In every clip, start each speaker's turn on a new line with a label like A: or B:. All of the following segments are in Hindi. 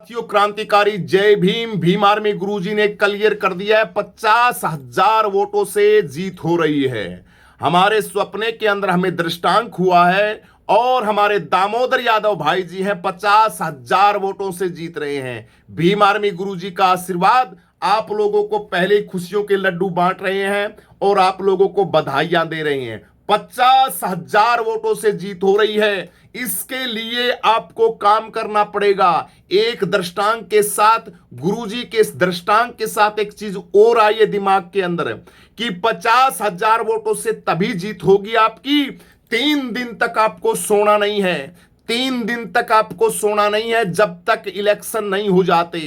A: साथियों, क्रांतिकारी जय भीम भीम आर्मी गुरुजी ने क्लियर कर दिया है, 50,000 वोटों से जीत हो रही है। हमारे सपने के अंदर हमें दृष्टांत हुआ है और हमारे दामोदर यादव भाई जी हैं 50,000 वोटों से जीत रहे हैं। भीम आर्मी गुरुजी का आशीर्वाद आप लोगों को पहले खुशियों के लड्डू बांट रहे हैं और आप लोगों को बधाइयां दे रहे हैं। 50,000 वोटों से जीत हो रही है। इसके लिए आपको काम करना पड़ेगा। एक दृष्टांत के साथ, गुरुजी के इस दृष्टांत के साथ एक चीज और आई है दिमाग के अंदर कि 50,000 वोटों से तभी जीत होगी आपकी, 3 दिन तक आपको सोना नहीं है। 3 दिन तक आपको सोना नहीं है जब तक इलेक्शन नहीं हो जाते।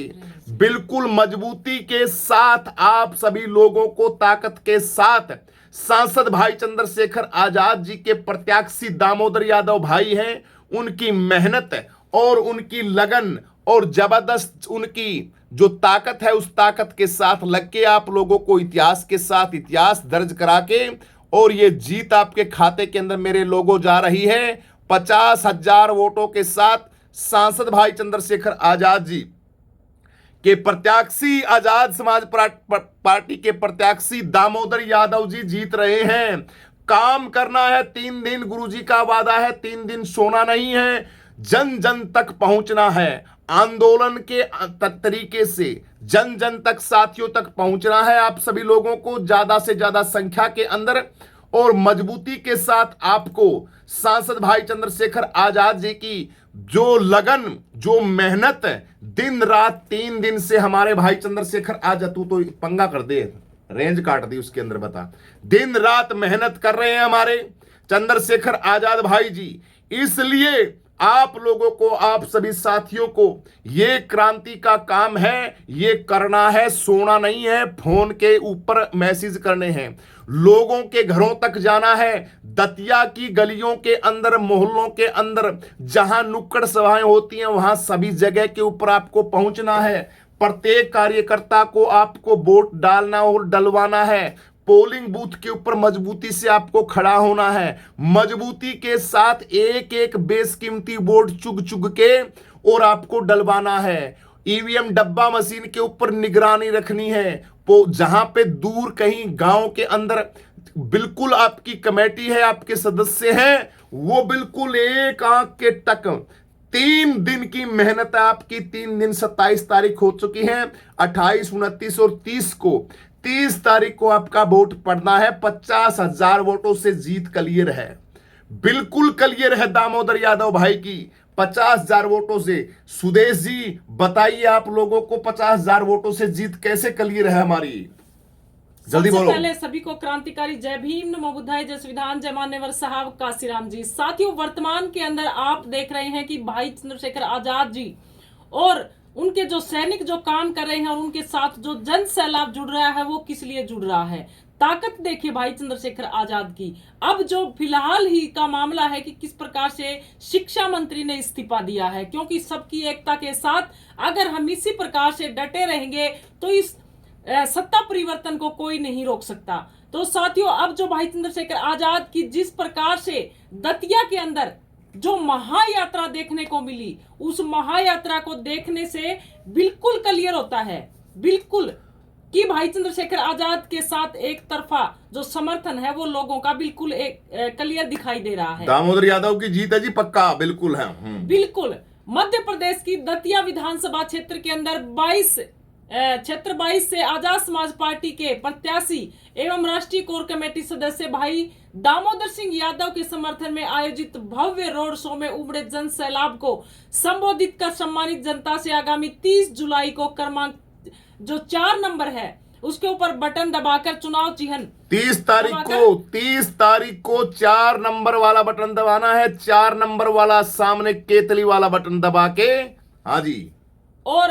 A: बिल्कुल मजबूती के साथ आप सभी लोगों को ताकत के साथ सांसद भाई चंद्रशेखर आजाद जी के प्रत्याशी दामोदर यादव भाई हैं, उनकी मेहनत और उनकी लगन और जबरदस्त उनकी जो ताकत है, उस ताकत के साथ लग के आप लोगों को इतिहास के साथ इतिहास दर्ज करा के और ये जीत आपके खाते के अंदर मेरे लोगों जा रही है। 50,000 वोटों के साथ सांसद भाई चंद्रशेखर आजाद जी के प्रत्याशी, आजाद समाज पार्टी के प्रत्याशी दामोदर यादव जी जीत रहे हैं। काम करना है, 3 दिन गुरुजी का वादा है, 3 दिन सोना नहीं है, जन जन तक पहुंचना है। आंदोलन के तरीके से जन जन तक, साथियों तक पहुंचना है। आप सभी लोगों को ज्यादा से ज्यादा संख्या के अंदर और मजबूती के साथ आपको सांसद भाई चंद्रशेखर आजाद जी की जो लगन, जो मेहनत, दिन रात 3 दिन से हमारे भाई चंद्रशेखर आजाद, तू तो पंगा कर दे, रेंज काट दी उसके अंदर, बता, दिन रात मेहनत कर रहे हैं हमारे चंद्रशेखर आजाद भाई जी। इसलिए आप लोगों को, आप सभी साथियों को ये क्रांति का काम है, ये करना है, सोना नहीं है। फोन के ऊपर मैसेज करने हैं, लोगों के घरों तक जाना है, दतिया की गलियों के अंदर, मोहल्लों के अंदर जहां नुक्कड़ सभाएं होती हैं वहां सभी जगह के ऊपर आपको पहुंचना है। प्रत्येक कार्यकर्ता को आपको वोट डालना और डलवाना है। पोलिंग बूथ के ऊपर मजबूती से आपको खड़ा होना है, मजबूती के साथ एक एक बेशकीमती वोट चुग चुग के और आपको डलवाना है। ईवीएम डब्बा मशीन के ऊपर निगरानी रखनी है। जहां पे दूर कहीं गांव के अंदर बिल्कुल आपकी कमेटी है, आपके सदस्य हैं, वो बिल्कुल एक आंख के तक 3 दिन की मेहनत है आपकी। 3 दिन 27 तारीख हो चुकी है, 28, 29 और 30 को, 30 तारीख को आपका वोट पड़ना है। 50,000 वोटों से जीत क्लियर है, बिल्कुल क्लियर है दामोदर यादव भाई की 50,000 वोटों से। सुदेश जी बताइए आप लोगों को 50,000 वोटों से जीत कैसे क्लियर है हमारी, जल्दी बोलो।
B: पहले सभी को क्रांतिकारी जय भीम, नमो बुद्धाय, जय संविधान, जय मान्यवर साहब, काशीराम जी। साथियों, वर्तमान के अंदर आप देख रहे हैं कि भाई चंद्रशेखर आजाद जी और उनके जो सैनिक जो काम कर रहे हैं और उनके साथ जो जन सैलाब जुड़ रहा है, वो किस लिए जुड़ रहा है। ताकत देखिए भाई चंद्रशेखर आजाद की। अब जो फिलहाल ही का मामला है कि किस प्रकार से शिक्षा मंत्री ने इस्तीफा दिया है, क्योंकि सबकी एकता के साथ अगर हम इसी प्रकार से डटे रहेंगे तो इस सत्ता परिवर्तन को कोई नहीं रोक सकता। तो साथियों, अब जो भाई चंद्रशेखर आजाद की जिस प्रकार से दतिया के अंदर जो महायात्रा देखने को मिली, उस महायात्रा को देखने से बिल्कुल क्लियर होता है, बिल्कुल, कि भाई चंद्रशेखर आजाद के साथ एक तरफा जो समर्थन है वो लोगों का बिल्कुल एक क्लियर दिखाई दे रहा है।
A: दामोदर यादव की जीत है जी, पक्का, बिल्कुल है।
B: बिल्कुल। मध्य प्रदेश की दतिया विधानसभा क्षेत्र के अंदर 22 से आजाद समाज पार्टी के प्रत्याशी एवं राष्ट्रीय कोर कमेटी सदस्य भाई दामोदर सिंह यादव के समर्थन में आयोजित भव्य रोड शो में उमड़े जन सैलाब को संबोधित कर सम्मानित जनता से आगामी 30 जुलाई को क्रमांक जो 4 नंबर है उसके ऊपर बटन दबाकर चुनाव चिन्ह
A: 30 तारीख को 4 नंबर वाला बटन दबाना है। 4 नंबर वाला सामने केतली वाला बटन दबा के, हाँ जी,
B: और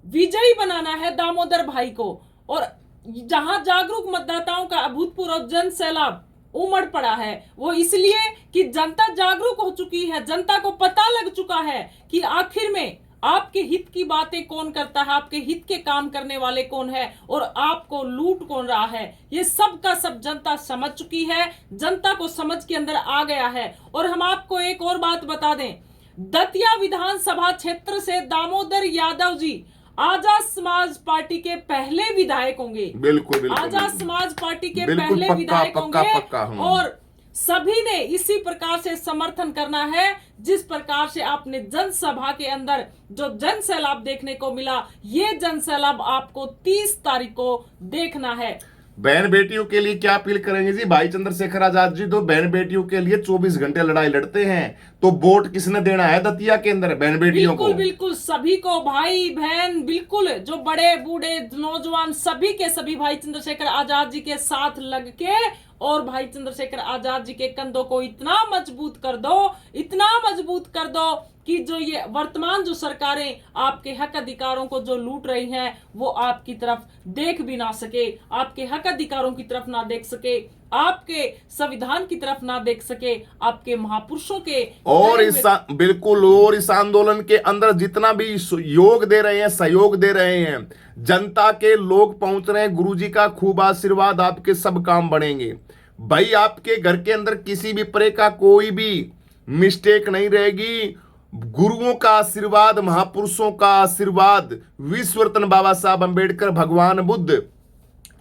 B: विजयी बनाना है दामोदर भाई को। और जहां जागरूक मतदाताओं का अभूतपूर्व जन सैलाब उमड़ पड़ा है, वो इसलिए कि जनता जागरूक हो चुकी है, जनता को पता लग चुका है कि आखिर में आपके हित की बातें कौन करता है, आपके हित के काम करने वाले कौन है और आपको लूट कौन रहा है। ये सब का सब जनता समझ चुकी है, जनता को समझ के अंदर आ गया है। और हम आपको एक और बात बता दें, दतिया विधानसभा क्षेत्र से दामोदर यादव जी आजाद समाज पार्टी के पहले विधायक होंगे।
A: बिल्कुल बिल्कुल
B: आजाद समाज पार्टी के
A: बिल्कुल
B: पहले
A: पक्का,
B: विधायक
A: पक्का,
B: होंगे
A: पक्का,
B: और सभी ने इसी प्रकार से समर्थन करना है जिस प्रकार से आपने जनसभा के अंदर जो जन सैलाब देखने को मिला, ये जन सैलाब आपको 30 तारीख को देखना है।
A: बहन बेटियों के लिए क्या अपील करेंगे जी? भाई चंद्रशेखर आजाद जी तो बहन बेटियों के लिए 24 घंटे लड़ाई लड़ते हैं, तो वोट किसने देना है दतिया के अंदर? बहन बेटियों को।
B: बिल्कुल सभी को, भाई बहन, बिल्कुल जो बड़े बूढ़े नौजवान सभी के सभी भाई चंद्रशेखर आजाद जी के साथ लग के और भाई चंद्रशेखर आजाद जी के कंधों को इतना मजबूत कर दो, इतना मजबूत कर दो कि जो ये वर्तमान जो सरकारें आपके हक अधिकारों को जो लूट रही हैं वो आपकी तरफ देख भी ना सके, आपके हक अधिकारों की तरफ ना देख सके, आपके संविधान की तरफ ना देख सके, आपके महापुरुषों के
A: और बिल्कुल, और इस आंदोलन के अंदर जितना भी योग दे रहे हैं, सहयोग दे रहे हैं, जनता के लोग पहुंच रहे हैं, गुरुजी का खूब आशीर्वाद, आपके सब काम बढ़ेंगे। भाई आपके घर के अंदर किसी भी तरह का कोई भी मिस्टेक नहीं रहेगी। गुरुओं का आशीर्वाद, महापुरुषों का आशीर्वाद, विश्व रत्न बाबा साहब अंबेडकर, भगवान बुद्ध,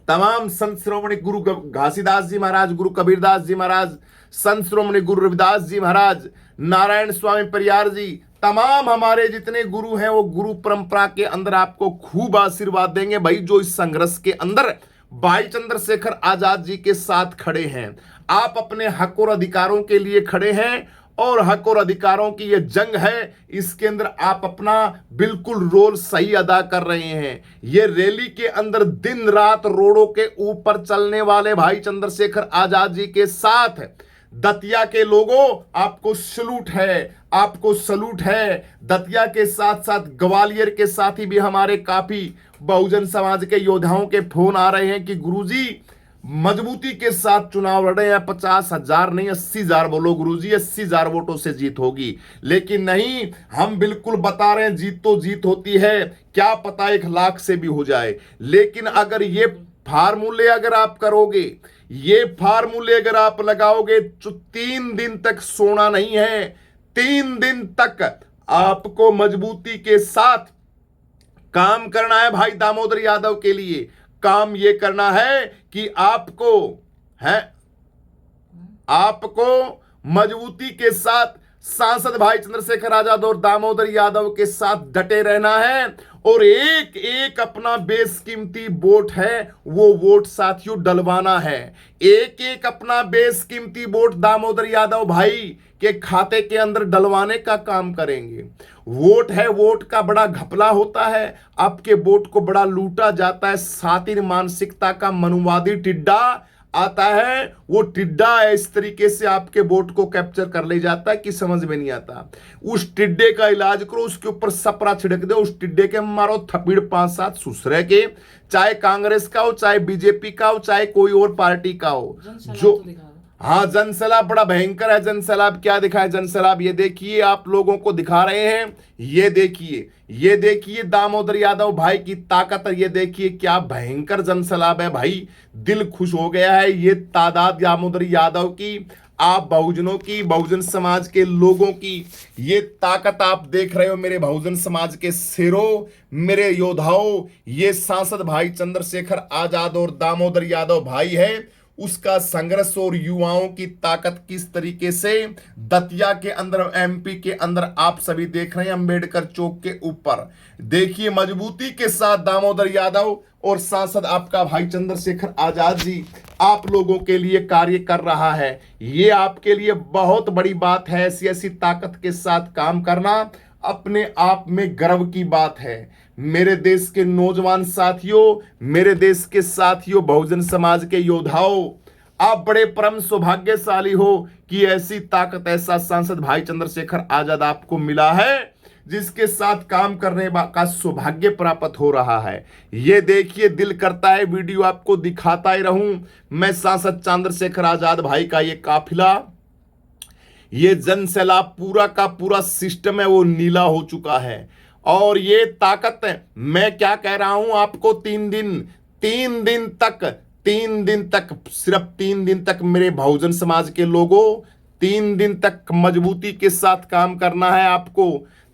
A: तमाम संत श्रोमणी गुरु घासीदास जी महाराज, गुरु कबीरदास जी महाराज, संत श्रोमणी गुरु रविदास जी महाराज, नारायण स्वामी परियार जी, तमाम हमारे जितने गुरु हैं वो गुरु परंपरा के अंदर आपको खूब आशीर्वाद देंगे। भाई जो इस संघर्ष के अंदर भाई चंद्रशेखर आजाद जी के साथ खड़े हैं, आप अपने हक और अधिकारों के लिए खड़े हैं और हक और अधिकारों की ये जंग है, इसके अंदर आप अपना बिल्कुल रोल सही अदा कर रहे हैं। ये रैली के अंदर दिन रात रोडों के ऊपर चलने वाले भाई चंद्रशेखर आजाद जी के साथ दतिया के लोगों आपको सलूट है, आपको सलूट है। दतिया के साथ साथ ग्वालियर के साथ ही भी हमारे काफी बहुजन समाज के योद्धाओं के फोन आ रहे हैं कि गुरुजी मजबूती के साथ चुनाव लड़े हैं, 50,000 नहीं 80,000 बोलो गुरुजी, 80,000 वोटों से जीत होगी। लेकिन नहीं, हम बिल्कुल बता रहे हैं जीत तो जीत होती है, क्या पता 1 लाख से भी हो जाए। लेकिन अगर ये फार्मूले अगर आप करोगे, ये फार्मूले अगर आप लगाओगे तो 3 दिन तक सोना नहीं है, 3 दिन तक आपको मजबूती के साथ काम करना है। भाई दामोदर यादव के लिए काम ये करना है कि आपको मजबूती के साथ सांसद भाई चंद्रशेखर आजाद और दामोदर यादव के साथ डटे रहना है और एक एक अपना बेशकीमती वोट है वो वोट साथियों डलवाना है। एक एक अपना बेशकीमती वोट दामोदर यादव भाई के खाते के अंदर डलवाने का काम करेंगे। वोट है, वोट का बड़ा घपला होता है, आपके वोट को बड़ा लूटा जाता है। सातिर मानसिकता का मनुवादी टिड्डा आता है, वो टिड्डा इस तरीके से आपके वोट को कैप्चर कर ले जाता है कि समझ में नहीं आता। उस टिड्डे का इलाज करो, उसके ऊपर सपरा छिड़क दो, उस टिड्डे के मारो थपीड़ 5-7 सुसरे के, चाहे कांग्रेस का हो, चाहे बीजेपी का हो, चाहे कोई और पार्टी का हो। जो हाँ, जनसैलाब बड़ा भयंकर है। जनसैलाब क्या दिखाए? जनसैलाब ये देखिए, आप लोगों को दिखा रहे हैं, ये देखिए दामोदर यादव भाई की ताकत, ये देखिए क्या भयंकर जनसैलाब है भाई। दिल खुश हो गया है। ये तादाद दामोदर यादव की, आप बहुजनों की, बहुजन समाज के लोगों की ये ताकत आप देख रहे हो। मेरे बहुजन समाज के शेरों, मेरे योद्धाओं, ये सांसद भाई चंद्रशेखर आजाद और दामोदर यादव भाई है, उसका संघर्ष और युवाओं की ताकत किस तरीके से दतिया के अंदर, एमपी के अंदर आप सभी देख रहे हैं। अंबेडकर चौक के ऊपर देखिए मजबूती के साथ दामोदर यादव और सांसद आपका भाई चंद्रशेखर आजाद जी आप लोगों के लिए कार्य कर रहा है। ये आपके लिए बहुत बड़ी बात है। ऐसी ऐसी ताकत के साथ काम करना अपने आप में गर्व की बात है। मेरे देश के नौजवान साथियों, मेरे देश के साथियों, बहुजन समाज के योद्धाओं, आप बड़े परम सौभाग्यशाली हो कि ऐसी ताकत, ऐसा सांसद भाई चंद्रशेखर आजाद आपको मिला है जिसके साथ काम करने का सौभाग्य प्राप्त हो रहा है। ये देखिए, दिल करता है वीडियो आपको दिखाता ही रहूं। मैं सांसद चंद्रशेखर आजाद भाई का ये काफिला, ये जन सैलाब पूरा का पूरा सिस्टम है वो नीला हो चुका है। और ये ताकत है, मैं क्या कह रहा हूं आपको, 3 दिन तक सिर्फ 3 दिन तक मेरे बहुजन समाज के लोगों 3 दिन तक मजबूती के साथ काम करना है आपको।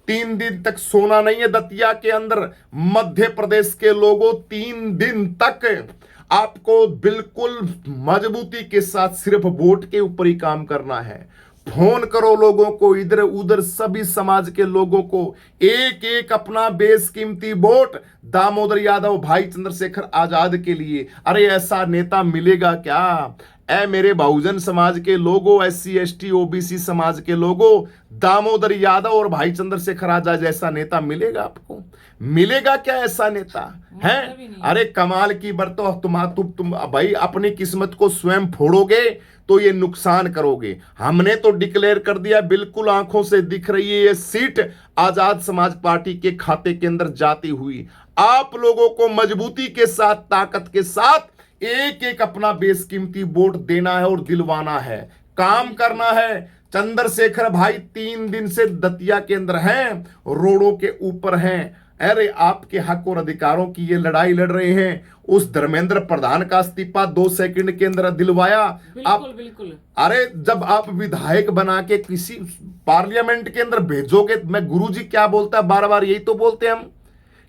A: 3 दिन तक सोना नहीं है दतिया के अंदर। मध्य प्रदेश के लोगों, 3 दिन तक आपको बिल्कुल मजबूती के साथ सिर्फ वोट के ऊपर ही काम करना है। फोन करो लोगों को, इधर उधर सभी समाज के लोगों को, एक एक अपना बेशकीमती वोट दामोदर यादव, भाई चंद्रशेखर आजाद के लिए। अरे ऐसा नेता मिलेगा क्या? ऐ मेरे बहुजन समाज के लोगों, SC ST OBC समाज के लोगों, दामोदर यादव और भाई चंद्रशेखर आजाद जैसा नेता मिलेगा आपको? मिलेगा क्या ऐसा नेता है? अरे कमाल की बरतो तुम भाई अपनी किस्मत को स्वयं फोड़ोगे तो ये नुकसान करोगे। हमने तो डिक्लेयर कर दिया, बिल्कुल आंखों से दिख रही है ये सीट आजाद समाज पार्टी के खाते के अंदर जाती हुई। आप लोगों को मजबूती के साथ, ताकत के साथ एक एक अपना बेशकीमती वोट देना है और दिलवाना है, काम करना है। चंद्रशेखर भाई 3 दिन से दतिया के अंदर हैं, रोडों के ऊपर हैं। अरे आपके हक और अधिकारों की ये लड़ाई लड़ रहे हैं। उस धर्मेंद्र प्रधान का इस्तीफा 2 सेकंड के अंदर दिलवाया। आप
B: बिल्कुल।
A: अरे जब आप विधायक बना के किसी पार्लियामेंट के अंदर भेजोगे, मैं गुरुजी क्या बोलता है, बार बार यही तो बोलते हैं हम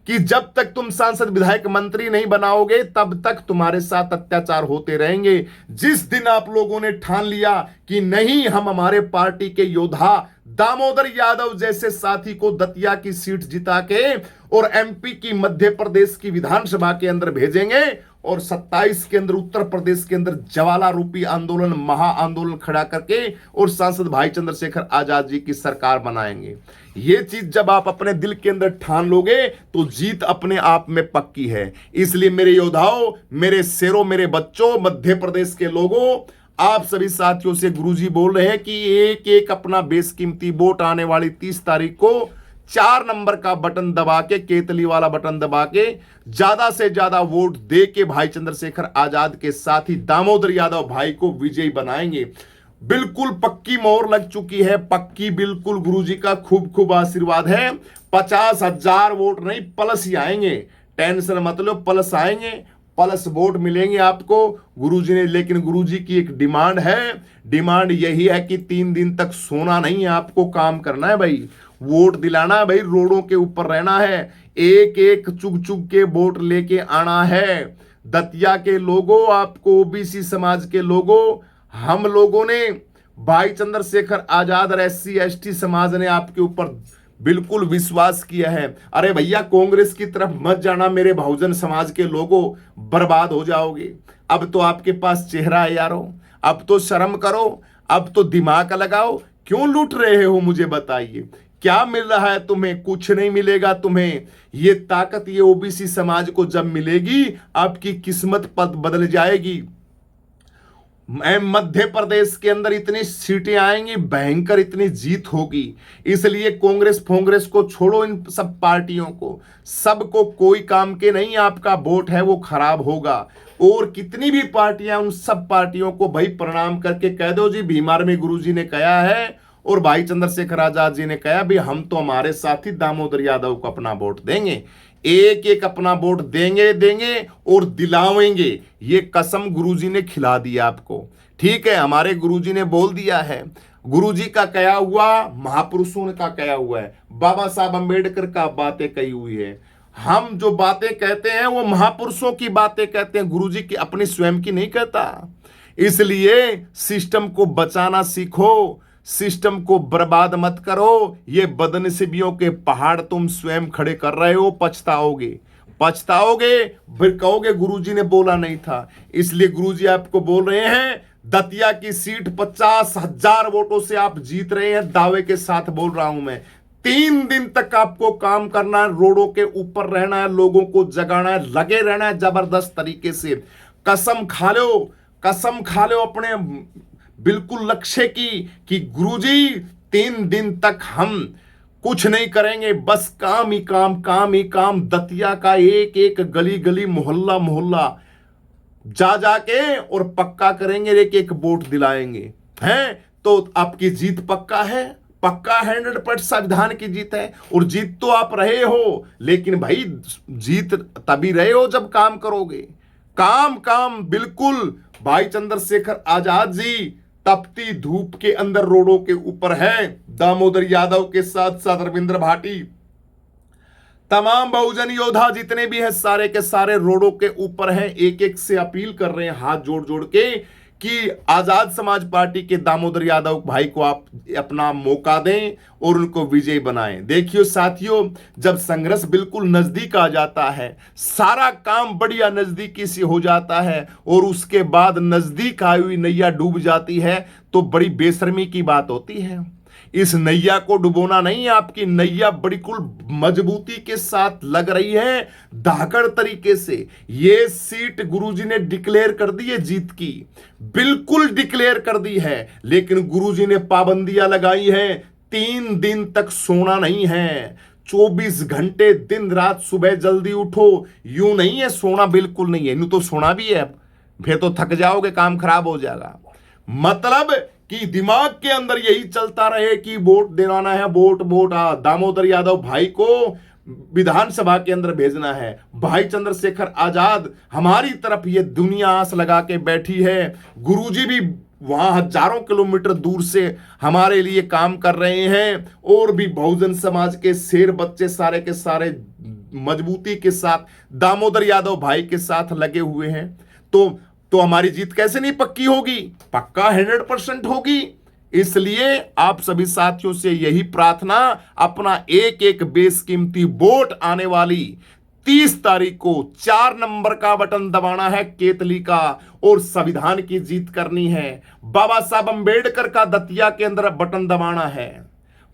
A: कि जब तक तुम सांसद विधायक मंत्री नहीं बनाओगे तब तक तुम्हारे साथ अत्याचार होते रहेंगे। जिस दिन आप लोगों ने ठान लिया कि नहीं, हम हमारे पार्टी के योद्धा दामोदर यादव जैसे साथी को दतिया की सीट जिता के और MP की, मध्य प्रदेश की विधानसभा के अंदर भेजेंगे और 27 के अंदर उत्तर प्रदेश के अंदर ज्वाला रूपी आंदोलन, महा आंदोलन खड़ा करके और सांसद भाई चंद्रशेखर आजाद जी की सरकार बनाएंगे। ये चीज जब आप अपने दिल के अंदर ठान लोगे तो जीत अपने आप में पक्की है। इसलिए मेरे योद्धाओं, मेरे शेरों, मेरे बच्चों, मध्य प्रदेश के लोगों, आप सभी साथियों से गुरुजी बोल रहे हैं कि एक एक अपना बेशकीमती वोट आने वाली 30 तारीख को 4 नंबर का बटन दबा के, केतली वाला बटन दबा के ज्यादा से ज्यादा वोट दे के भाई चंद्रशेखर आजाद के साथ ही दामोदर यादव भाई को विजयी बनाएंगे। बिल्कुल पक्की मोहर लग चुकी है, पक्की बिल्कुल। गुरुजी का खूब खूब आशीर्वाद है। 50,000 वोट नहीं, प्लस ही आएंगे, टेंशन मत लो, प्लस आएंगे, प्लस वोट मिलेंगे आपको गुरुजी ने। लेकिन गुरुजी की एक डिमांड है, डिमांड यही है कि 3 दिन तक सोना नहीं है, आपको काम करना है भाई, वोट दिलाना है भाई, रोडों के ऊपर रहना है, एक एक चुग चुग के वोट लेके आना है। दतिया के लोगों, आपको OBC समाज के लोगों, हम लोगों ने, भाई चंद्रशेखर आजाद और SC ST समाज ने आपके ऊपर बिल्कुल विश्वास किया है। अरे भैया कांग्रेस की तरफ मत जाना मेरे बहुजन समाज के लोगों, बर्बाद हो जाओगे। अब तो आपके पास चेहरा है यारो, अब तो शर्म करो, अब तो दिमाग लगाओ। क्यों लूट रहे हो मुझे बताइए, क्या मिल रहा है तुम्हें? कुछ नहीं मिलेगा तुम्हें। ये ताकत ये OBC समाज को जब मिलेगी, आपकी किस्मत पद बदल जाएगी। मध्य प्रदेश के अंदर इतनी सीटें आएंगी, भयंकर इतनी जीत होगी। इसलिए कांग्रेस को छोड़ो, इन सब पार्टियों को, सबको कोई काम के नहीं, आपका वोट है वो खराब होगा। और कितनी भी पार्टियां, उन सब पार्टियों को भाई प्रणाम करके कह दो जी, भीमार में गुरुजी ने कहा है और भाई चंद्रशेखर आजाद जी ने कहा भी हम तो हमारे साथी दामोदर यादव को अपना वोट देंगे, एक एक अपना वोट देंगे और दिलावेंगे। ये कसम गुरुजी ने खिला दी आपको, ठीक है? हमारे गुरुजी ने बोल दिया है। गुरुजी का कहा हुआ, महापुरुषों का कहा हुआ है, बाबा साहब अंबेडकर का बातें कही हुई है। हम जो बातें कहते हैं वो महापुरुषों की बातें कहते हैं, गुरुजी की अपनी स्वयं की नहीं कहता। इसलिए सिस्टम को बचाना सीखो, सिस्टम को बर्बाद मत करो। ये बदनसीबियों के पहाड़ तुम स्वयं खड़े कर रहे हो, पछताओगे, फिर कहोगे गुरुजी ने बोला नहीं था। इसलिए गुरुजी आपको बोल रहे हैं, दतिया की सीट 50,000 वोटों से आप जीत रहे हैं, दावे के साथ बोल रहा हूं मैं। 3 दिन तक आपको काम करना है, रोडों के ऊपर रहना है, लोगों को जगाना है, लगे रहना है जबरदस्त तरीके से। कसम खा लो अपने बिल्कुल लक्ष्य की कि गुरुजी 3 दिन तक हम कुछ नहीं करेंगे, बस काम ही काम। दतिया का एक एक गली मोहल्ला जाके और पक्का करेंगे, एक एक वोट दिलाएंगे, हैं? तो आपकी जीत पक्का है 100% संविधान की जीत है। और जीत तो आप रहे हो, लेकिन भाई जीत तभी रहे हो जब काम करोगे। काम बिल्कुल। भाई चंद्रशेखर आजाद जी तपती धूप के अंदर रोडों के ऊपर हैं दामोदर यादव के साथ साथ रविंद्र भाटी, तमाम बहुजन योद्धा जितने भी हैं सारे के सारे रोडों के ऊपर हैं। एक एक से अपील कर रहे हैं हाथ जोड़ जोड़ के कि आजाद समाज पार्टी के दामोदर यादव भाई को आप अपना मौका दें और उनको विजयी बनाएं। देखियो साथियों, जब संघर्ष बिल्कुल नजदीक आ जाता है, सारा काम बढ़िया नजदीकी से हो जाता है और उसके बाद नजदीक आई हुई नैया डूब जाती है, तो बड़ी बेशर्मी की बात होती है। इस नैया को डुबोना नहीं, आपकी नैया बिल्कुल मजबूती के साथ लग रही है, धाकड़ तरीके से। ये सीट गुरुजी ने डिक्लेयर कर दी है जीत की, बिल्कुल डिक्लेयर कर दी है, लेकिन गुरुजी ने पाबंदियां लगाई हैं। 3 दिन तक सोना नहीं है, 24 घंटे दिन रात, सुबह जल्दी उठो, यूं नहीं है सोना बिल्कुल नहीं है। यूं तो सोना भी है, फिर तो थक जाओगे, काम खराब हो जाएगा। मतलब कि दिमाग के अंदर यही चलता रहे कि वोट दिलाना है, वोट वोट दामोदर यादव भाई को विधानसभा के अंदर भेजना है। भाई चंद्रशेखर आजाद हमारी तरफ ये दुनिया आस लगा के बैठी है। गुरुजी भी वहां हजारों किलोमीटर दूर से हमारे लिए काम कर रहे हैं और भी बहुजन समाज के शेर बच्चे सारे के सारे मजबूती के साथ दामोदर यादव भाई के साथ लगे हुए हैं। तो हमारी जीत कैसे नहीं पक्की होगी? पक्का 100% होगी। इसलिए आप सभी साथियों से यही प्रार्थना, अपना एक एक बेशकीमती वोट आने वाली 30 तारीख को 4 नंबर का बटन दबाना है केतली का और संविधान की जीत करनी है। बाबा साहब अंबेडकर का दतिया के अंदर बटन दबाना है।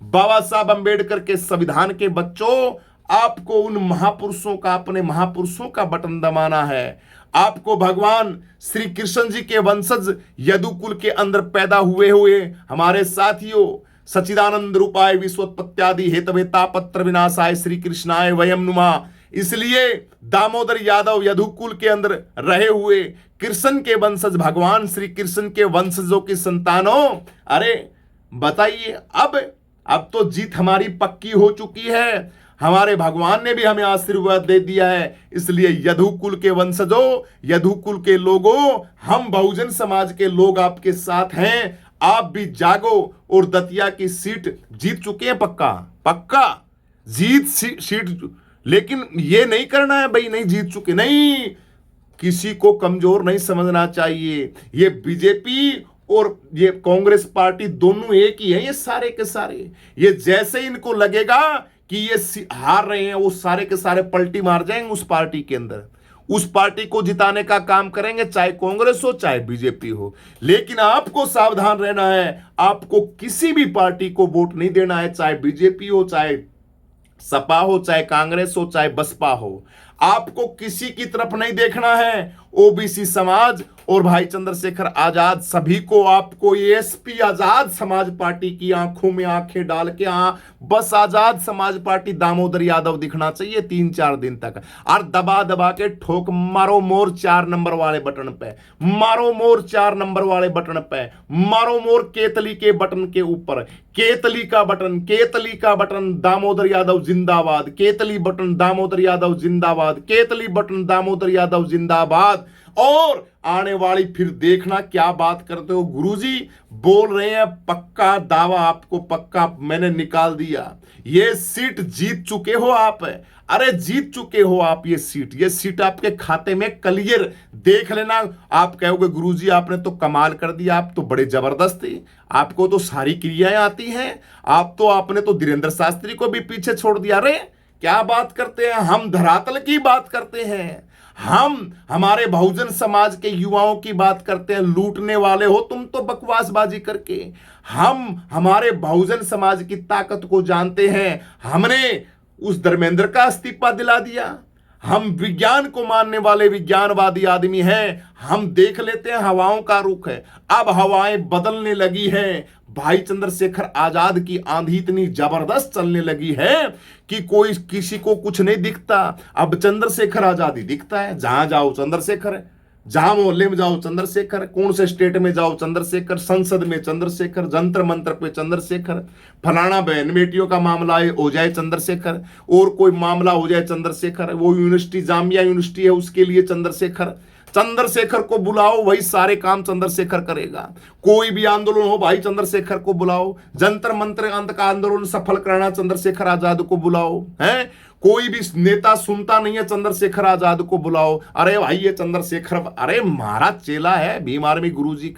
A: बाबा साहब अंबेडकर के संविधान के बच्चों, आपको उन महापुरुषों का, अपने महापुरुषों का बटन दबाना है। आपको भगवान श्री कृष्ण जी के वंशज यदुकुल के अंदर पैदा हुए हमारे साथियों, सच्चिदानंद रूपाय विश्वोत्पत्त्यादि हेतवे तापत्र विनाशाय श्री कृष्णाय वयम नुमा, इसलिए दामोदर यादव यदुकुल के अंदर रहे हुए कृष्ण के वंशज, भगवान श्री कृष्ण के वंशजों की संतानों, अरे बताइए, अब तो जीत हमारी पक्की हो चुकी है। हमारे भगवान ने भी हमें आशीर्वाद दे दिया है। इसलिए यदुकुल के वंशजों, यदुकुल के लोगों, हम बहुजन समाज के लोग आपके साथ हैं। आप भी जागो और दतिया की सीट जीत चुके हैं, पक्का जीत सीट। लेकिन ये नहीं करना है भाई नहीं जीत चुके, नहीं, किसी को कमजोर नहीं समझना चाहिए। ये बीजेपी और ये कांग्रेस पार्टी दोनों एक ही है, ये सारे के सारे। ये जैसे इनको लगेगा कि ये हार रहे हैं, वो सारे के सारे पलटी मार जाएंगे उस पार्टी के अंदर, उस पार्टी को जिताने का काम करेंगे, चाहे कांग्रेस हो चाहे बीजेपी हो। लेकिन आपको सावधान रहना है, आपको किसी भी पार्टी को वोट नहीं देना है, चाहे बीजेपी हो, चाहे सपा हो, चाहे कांग्रेस हो, चाहे बसपा हो। आपको किसी की तरफ नहीं देखना है। ओबीसी समाज और भाई चंद्रशेखर आजाद, सभी को आपको एसपी आजाद समाज पार्टी की आंखों में आंखें डाल के बस आजाद समाज पार्टी दामोदर यादव दिखना चाहिए 3-4 दिन तक, और दबा दबा के ठोक मारो मोर 4 नंबर वाले बटन पे, मारो मोर 4 नंबर वाले बटन पे, मारो मोर केतली के बटन के ऊपर। केतली का बटन दामोदर यादव जिंदाबाद, केतली बटन दामोदर यादव जिंदाबाद, केतली बटन दामोदर यादव जिंदाबाद। और आने वाली फिर देखना क्या बात करते हो। गुरुजी बोल रहे हैं, पक्का दावा आपको, पक्का मैंने निकाल दिया, ये सीट जीत चुके हो आप। अरे जीत चुके हो आप ये सीट आपके खाते में क्लियर, देख लेना। आप कहोगे गुरुजी आपने तो कमाल कर दिया, आप तो बड़े जबरदस्त थे, आपको तो सारी क्रियाएं आती हैं, आपने तो धीरेन्द्र शास्त्री को भी पीछे छोड़ दिया। अरे क्या बात करते हैं, हम धरातल की बात करते हैं, हम हमारे बहुजन समाज के युवाओं की बात करते हैं। लूटने वाले हो तुम तो बकवासबाजी करके, हम हमारे बहुजन समाज की ताकत को जानते हैं। हमने उस धर्मेंद्र का इस्तीफा दिला दिया। हम विज्ञान को मानने वाले विज्ञानवादी आदमी हैं, हम देख लेते हैं हवाओं का रुख है। अब हवाएं बदलने लगी हैं। भाई चंद्रशेखर आजाद की आंधी इतनी जबरदस्त चलने लगी है कि कोई किसी को कुछ नहीं दिखता। अब चंद्रशेखर आजाद ही दिखता है, जहां जाओ चंद्रशेखर है, जहां मोहल्ले में जाओ चंद्रशेखर, कौन से स्टेट में जाओ चंद्रशेखर, संसद में चंद्रशेखर, जंतर मंत्र पे चंद्रशेखर, फलाना बहन बेटियों का मामला हो जाए चंद्रशेखर, और कोई मामला हो जाए चंद्रशेखर, वो यूनिवर्सिटी जामिया यूनिवर्सिटी है उसके लिए चंद्रशेखर, चंद्रशेखर को बुलाओ, वही सारे काम चंद्रशेखर करेगा। कोई भी आंदोलन हो भाई, चंद्रशेखर को बुलाओ। जंतर मंतर अंत का आंदोलन सफल कराना, चंद्रशेखर आजाद को बुलाओ। है कोई भी नेता सुनता नहीं है, चंद्रशेखर आजाद को बुलाओ। अरे भाई ये चंद्रशेखर, अरे महाराज चेला है भीम आर्मी गुरुजी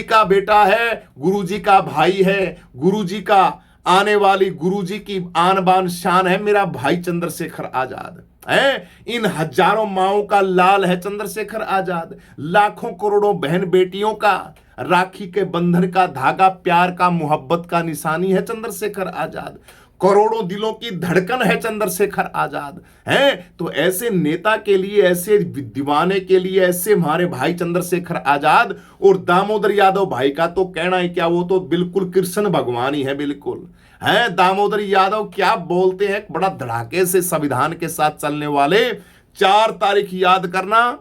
A: का बेटा है, गुरुजी का भाई है, गुरुजी का आने वाली, गुरुजी की आन बान शान है मेरा भाई चंद्रशेखर आजाद है। इन हजारों माओं का लाल है चंद्रशेखर आजाद। लाखों करोड़ों बहन बेटियों का राखी के बंधन का धागा, प्यार का, मोहब्बत का निशानी है चंद्रशेखर आजाद। करोड़ों दिलों की धड़कन है चंद्रशेखर आजाद है। तो ऐसे नेता के लिए, ऐसे दीवाने के लिए, ऐसे हमारे भाई चंद्रशेखर आजाद और दामोदर यादव भाई का तो कहना ही क्या, वो तो बिल्कुल कृष्ण भगवान ही है, बिल्कुल है। दामोदर यादव क्या बोलते हैं, बड़ा धड़ाके से संविधान के साथ चलने वाले। 4 तारीख याद करना,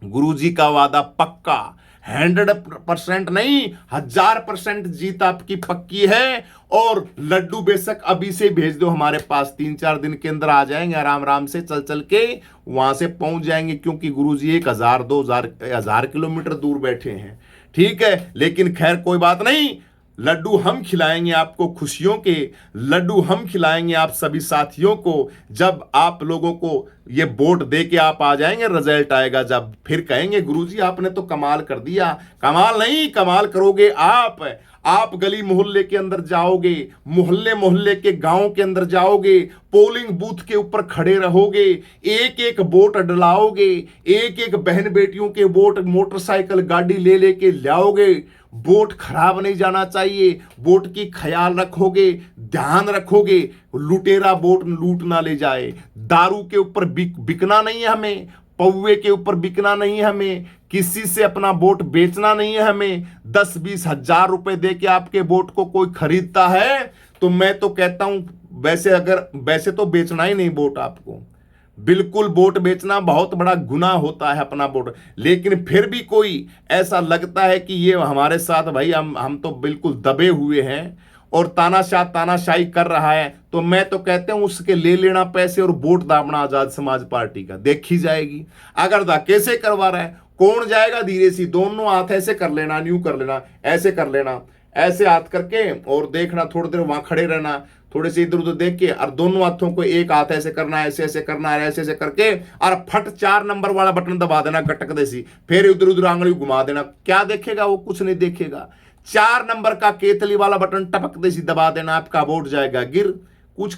A: गुरुजी का वादा पक्का, 100% नहीं 1000% जीत आपकी पक्की है। और लड्डू बेशक अभी से भेज दो हमारे पास, 3-4 दिन के अंदर आ जाएंगे, आराम से चल के वहां से पहुंच जाएंगे, क्योंकि गुरुजी 1000 किलोमीटर दूर बैठे हैं। ठीक है, लेकिन खैर कोई बात नहीं, लड्डू हम खिलाएंगे आपको, खुशियों के लड्डू हम खिलाएंगे आप सभी साथियों को, जब आप लोगों को ये वोट दे के आप आ जाएंगे, रिजल्ट आएगा जब, फिर कहेंगे गुरुजी आपने तो कमाल कर दिया। कमाल नहीं, कमाल करोगे आप गली मोहल्ले के अंदर जाओगे, मोहल्ले के गांव के अंदर जाओगे, पोलिंग बूथ के ऊपर खड़े रहोगे, एक एक वोट डलाओगे, एक एक बहन बेटियों के वोट मोटरसाइकिल गाड़ी ले लेके लाओगे। वोट खराब नहीं जाना चाहिए, वोट की ख्याल रखोगे, ध्यान रखोगे, लुटेरा वोट लूट ना ले जाए। दारू के ऊपर बिकना नहीं है हमें, पौवे के ऊपर बिकना नहीं है हमें, किसी से अपना वोट बेचना नहीं है हमें। 10-20 हजार रुपए दे के आपके वोट को कोई खरीदता है तो मैं तो कहता हूं, वैसे तो बेचना ही नहीं वोट आपको, बिल्कुल वोट बेचना बहुत बड़ा गुनाह होता है अपना वोट। लेकिन फिर भी कोई ऐसा लगता है कि ये हमारे साथ भाई हम तो बिल्कुल दबे हुए हैं और तानाशाही कर रहा है, तो मैं तो कहते हूं उसके ले लेना पैसे और वोट दाबना आजाद समाज पार्टी का, देखी जाएगी। अगर धक्के से करवा रहा है, कौन जाएगा धीरे सी, दोनों हाथ ऐसे कर लेना, न्यू कर लेना, ऐसे कर लेना, ऐसे हाथ करके और देखना, थोड़ी देर वहां खड़े रहना, थोड़े से इधर उधर देख के, और दोनों हाथों को एक हाथ ऐसे करना है, ऐसे ऐसे करना है, ऐसे ऐसे करके, और फट 4 नंबर वाला बटन दबा देना गटक देसी, फिर इधर उधर आंगली घुमा देना। क्या देखेगा वो, कुछ नहीं देखेगा। 4 नंबर का केतली वाला बटन टपक देसी दबा देना, आपका वोट जाएगा गिर। कुछ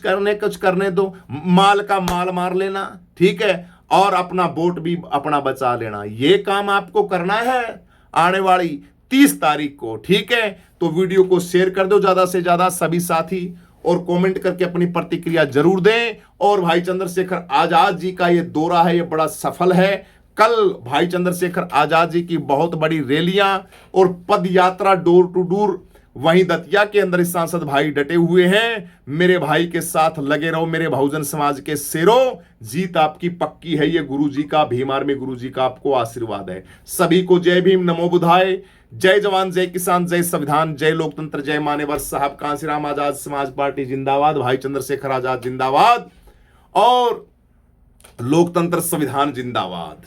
A: करने दो, माल का माल मार लेना, ठीक है, और अपना वोट भी अपना बचा लेना। ये काम आपको करना है आने वाली 30 तारीख को, ठीक है। तो वीडियो को शेयर कर दो ज्यादा से ज्यादा सभी साथी, और कमेंट करके अपनी प्रतिक्रिया जरूर दें। और भाई चंद्रशेखर आजाद जी का ये दौरा है, ये बड़ा सफल है। कल भाई चंद्रशेखर आजाद जी की बहुत बड़ी रैलियां और पद यात्रा डोर टू डोर वहीं दतिया के अंदर इस सांसद भाई डटे हुए हैं। मेरे भाई के साथ लगे रहो, मेरे बहुजन समाज के शेरों, जीत आपकी पक्की है। ये गुरुजी का, भीम आर्मी गुरुजी का आपको आशीर्वाद है। सभी को जय भीम, नमो बुद्धाय, जय जवान, जय किसान, जय संविधान, जय लोकतंत्र, जय मान्यवर साहब कांसीराम आजाद समाज पार्टी जिंदाबाद, भाई चंद्रशेखर आजाद जिंदाबाद, और लोकतंत्र संविधान जिंदाबाद।